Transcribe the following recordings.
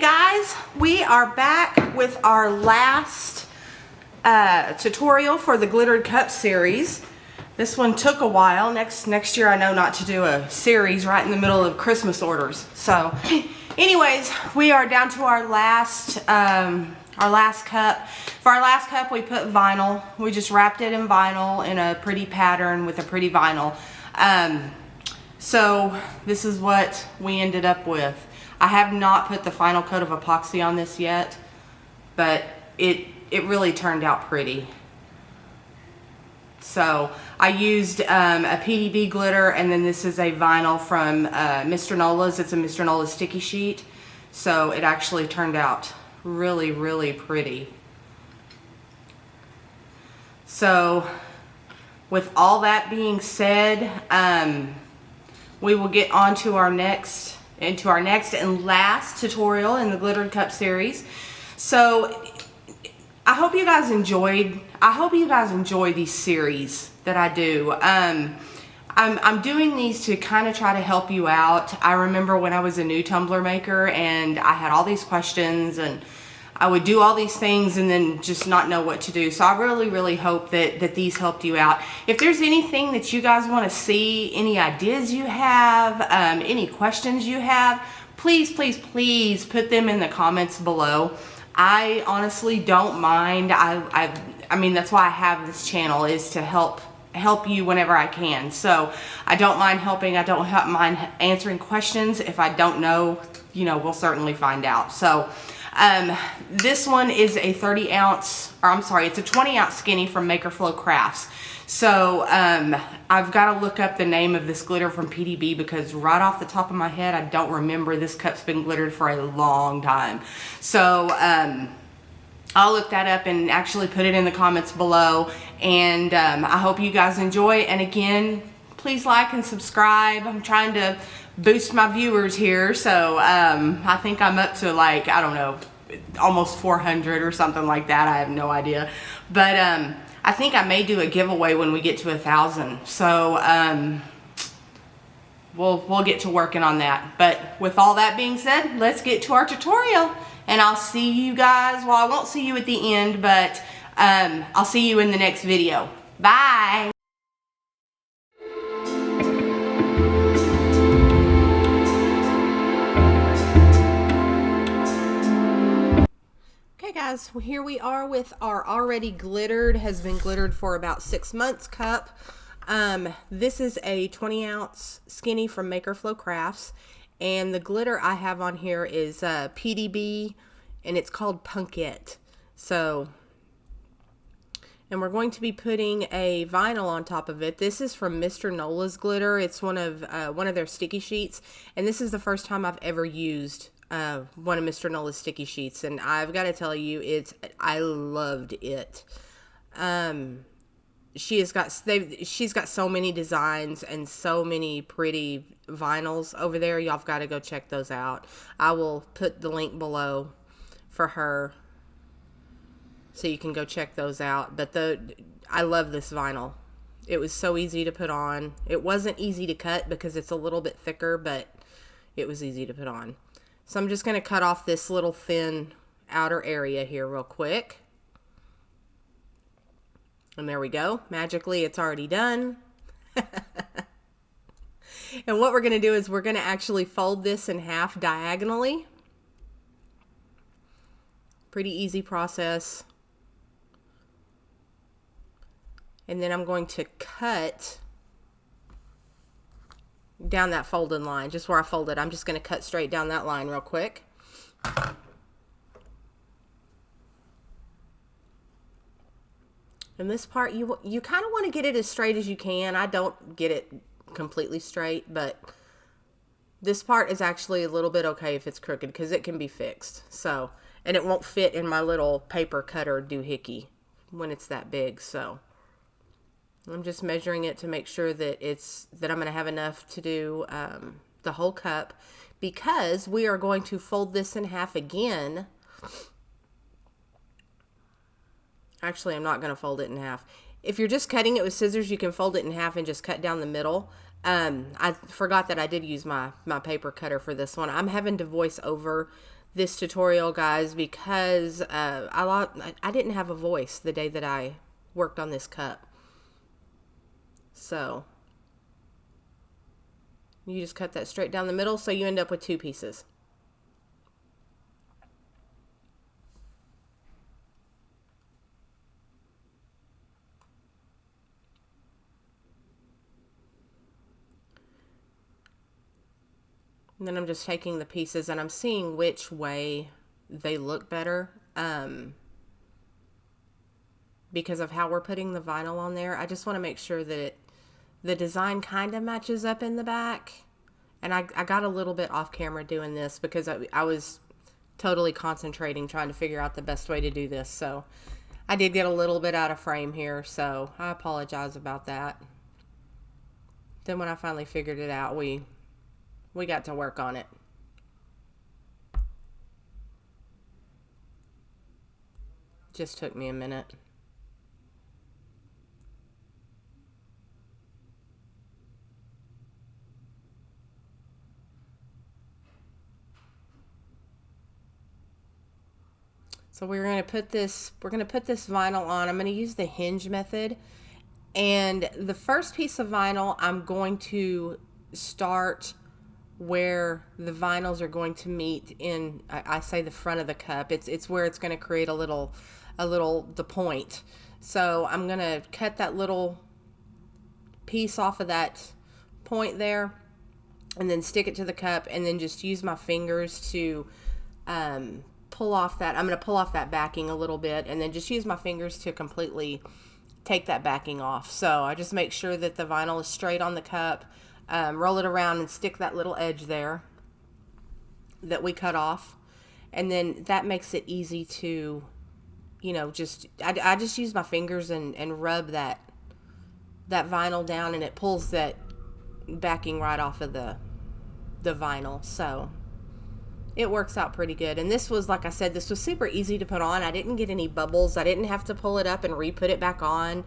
Guys, we are back with our last tutorial for the glittered cup series. This one took a while. Next year I know not to do a series right in the middle of Christmas orders. So anyways, we are down to our last cup. For our last cup we put vinyl. We just wrapped it in vinyl in a pretty pattern with a pretty vinyl. So this is what we ended up with. I have not put the final coat of epoxy on this yet, but it really turned out pretty. So I used a PDB glitter, and then this is a vinyl from Mr. Nola's. It's a Mr. Nola sticky sheet. So it actually turned out really, really pretty. So with all that being said, we will get on to our next and last tutorial in the glittered cup series. So I hope you guys enjoy these series that I do. I'm doing these to kind of try to help you out. I remember when I was a new tumbler maker and I had all these questions and I would do all these things and then just not know what to do. So I really, really hope that these helped you out. If there's anything that you guys want to see, any ideas you have, any questions you have, please, please, please put them in the comments below. I honestly don't mind. I mean, that's why I have this channel, is to help you whenever I can. So I don't mind helping. I don't mind answering questions. If I don't know, you know, we'll certainly find out. So this one is a 30 ounce, or I'm sorry, it's a 20 ounce skinny from MakerFlo Crafts. So I've got to look up the name of this glitter from PDB because right off the top of my head I don't remember. This cup's been glittered for a long time. So I'll look that up and actually put it in the comments below. And I hope you guys enjoy. And again, please like and subscribe. I'm trying to boost my viewers here. So I think I'm up to, like, I don't know, almost 400 or something like that. I have no idea. But I think I may do a giveaway when we get to 1,000. So we'll get to working on that. But with all that being said, let's get to our tutorial. And I'll see you guys, well, I won't see you at the end, but I'll see you in the next video. Bye. Okay guys, well, here we are with our already glittered, has been glittered for about 6 months cup. This is a 20 ounce skinny from MakerFlo Crafts. And the glitter I have on here is PDB, and it's called Punkette. So, and we're going to be putting a vinyl on top of it. This is from Mr. Nola's glitter. It's one of their sticky sheets, and this is the first time I've ever used one of Mr. Nola's sticky sheets, and I've got to tell you, I loved it. She's got so many designs and so many pretty vinyls over there. Y'all have got to go check those out. I will put the link below for her so you can go check those out. But I love this vinyl. It was so easy to put on. It wasn't easy to cut because it's a little bit thicker, but it was easy to put on. So I'm just going to cut off this little thin outer area here real quick. And there we go. Magically, it's already done. And what we're going to do is we're going to actually fold this in half diagonally. Pretty easy process. And then I'm going to cut down that folded line, just where I folded. I'm just going to cut straight down that line real quick. And this part, you kind of want to get it as straight as you can. I don't get it completely straight, but this part is actually a little bit okay if it's crooked because it can be fixed. So, and it won't fit in my little paper cutter doohickey when it's that big. So I'm just measuring it to make sure that I'm going to have enough to do the whole cup, because we are going to fold this in half again. Actually, I'm not going to fold it in half. If you're just cutting it with scissors, you can fold it in half and just cut down the middle. I forgot that I did use my paper cutter for this one. I'm having to voice over this tutorial, guys, because I didn't have a voice the day that I worked on this cup. So you just cut that straight down the middle, so you end up with 2 pieces. And then I'm just taking the pieces and I'm seeing which way they look better. Because of how we're putting the vinyl on there. I just want to make sure that the design kind of matches up in the back. And I got a little bit off camera doing this because I was totally concentrating trying to figure out the best way to do this. So I did get a little bit out of frame here, so I apologize about that. Then when I finally figured it out, we got to work on it. Just took me a minute. So we're going to put this vinyl on. I'm going to use the hinge method. And the first piece of vinyl, I'm going to start where the vinyls are going to meet in, I say the front of the cup. It's where it's going to create the point. So I'm going to cut that little piece off of that point there and then stick it to the cup and then just use my fingers to pull off that. I'm going to pull off that backing a little bit and then just use my fingers to completely take that backing off. So I just make sure that the vinyl is straight on the cup, roll it around and stick that little edge there that we cut off. And then that makes it easy to, you know, I just use my fingers and rub that vinyl down and it pulls that backing right off of the vinyl. So it works out pretty good. And this was, like I said, this was super easy to put on. I didn't get any bubbles. I didn't have to pull it up and re-put it back on.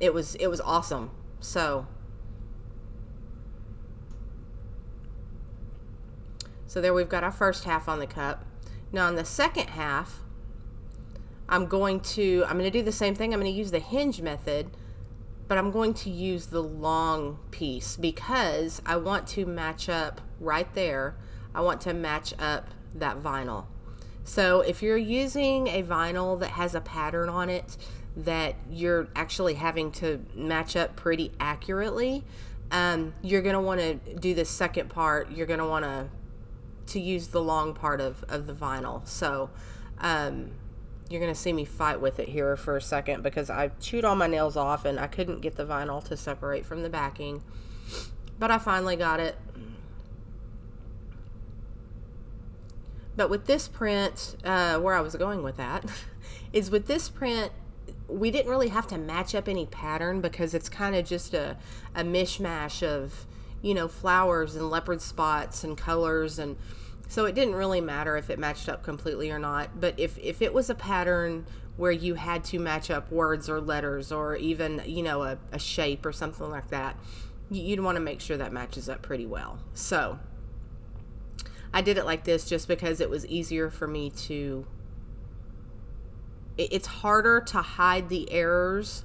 It was awesome. So there we've got our first half on the cup. Now on the second half, I'm going to do the same thing. I'm going to use the hinge method, but I'm going to use the long piece because I want to match up right there. I want to match up that vinyl. So if you're using a vinyl that has a pattern on it that you're actually having to match up pretty accurately, you're going to want to do the second part. You're going to want to use the long part of the vinyl. So you're going to see me fight with it here for a second because I chewed all my nails off and I couldn't get the vinyl to separate from the backing. But I finally got it. But with this print, where I was going with that, is with this print, we didn't really have to match up any pattern because it's kind of just a mishmash of, you know, flowers and leopard spots and colors. And so it didn't really matter if it matched up completely or not. But if it was a pattern where you had to match up words or letters or even, you know, a shape or something like that, you'd want to make sure that matches up pretty well. So I did it like this just because it was easier for me to, it's harder to hide the errors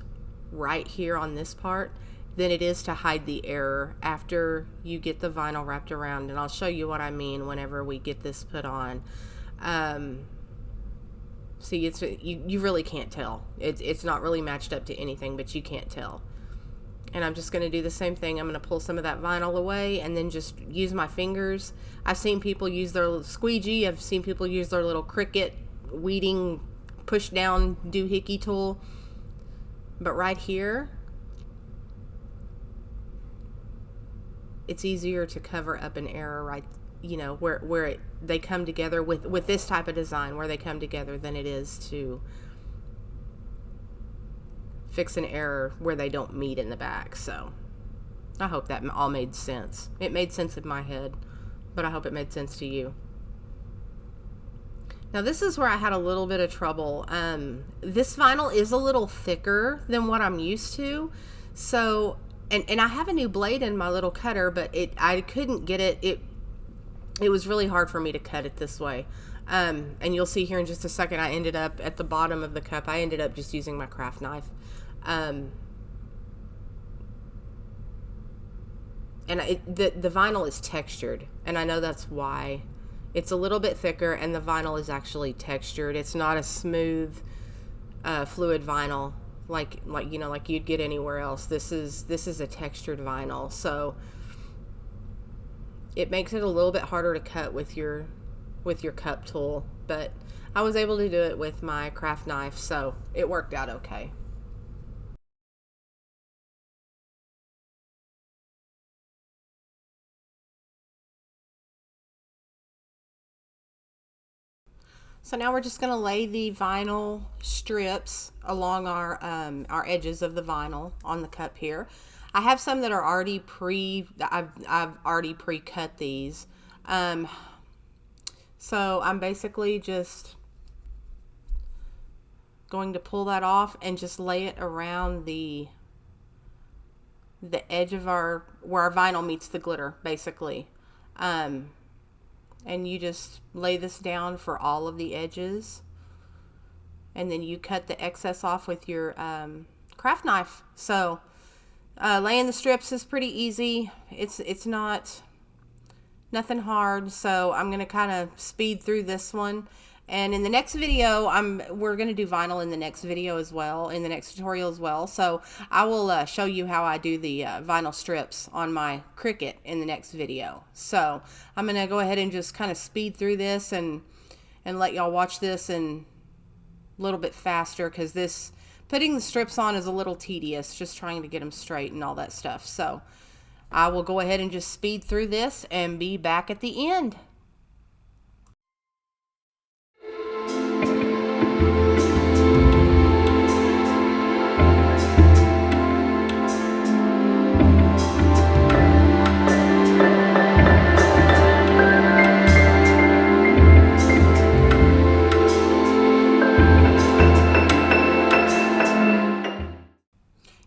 right here on this part than it is to hide the error after you get the vinyl wrapped around. And I'll show you what I mean whenever we get this put on. See, you really can't tell. It's not really matched up to anything, but you can't tell. And I'm just going to do the same thing. I'm going to pull some of that vinyl away and then just use my fingers. I've seen people use their little squeegee. I've seen people use their little Cricut weeding push down doohickey tool. But right here, it's easier to cover up an error right, you know, where they come together with this type of design, where they come together, than it is to fix an error where they don't meet in the back. So I hope that all made sense. It made sense in my head, but I hope it made sense to you. Now this is where I had a little bit of trouble. This vinyl is a little thicker than what I'm used to. So, and I have a new blade in my little cutter, but I couldn't get it. it was really hard for me to cut it this way. And you'll see here in just a second, I ended up at the bottom of the cup, I ended up just using my craft knife. And the vinyl is textured, and I know that's why. It's a little bit thicker, and the vinyl is actually textured. It's not a smooth, fluid vinyl like you know, like you'd get anywhere else. This is a textured vinyl, so it makes it a little bit harder to cut with your cup tool. But I was able to do it with my craft knife, so it worked out okay. So now we're just going to lay the vinyl strips along our edges of the vinyl on the cup here. I have some that are already I've already pre-cut these. So I'm basically just going to pull that off and just lay it around the edge of where our vinyl meets the glitter, basically. And you just lay this down for all of the edges, and then you cut the excess off with your craft knife. So laying the strips is pretty easy. It's nothing hard. So I'm gonna kind of speed through this one, and in the next video we're gonna do vinyl in the next video as well, in the next tutorial as well. So I will show you how I do the vinyl strips on my Cricut in the next video. So I'm gonna go ahead and just kind of speed through this and let y'all watch this in a little bit faster, because this putting the strips on is a little tedious, just trying to get them straight and all that stuff. So I will go ahead and just speed through this and be back at the end.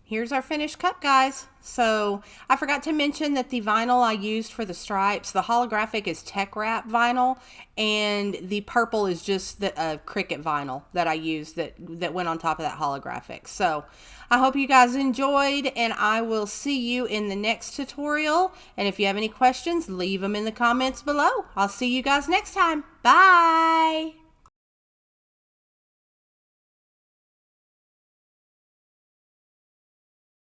Here's our finished cup, guys. So I forgot to mention that the vinyl I used for the stripes, the holographic is Teckwrap vinyl, and the purple is just the Cricut vinyl that I used that went on top of that holographic. So I hope you guys enjoyed, and I will see you in the next tutorial. And if you have any questions, leave them in the comments below. I'll see you guys next time. Bye.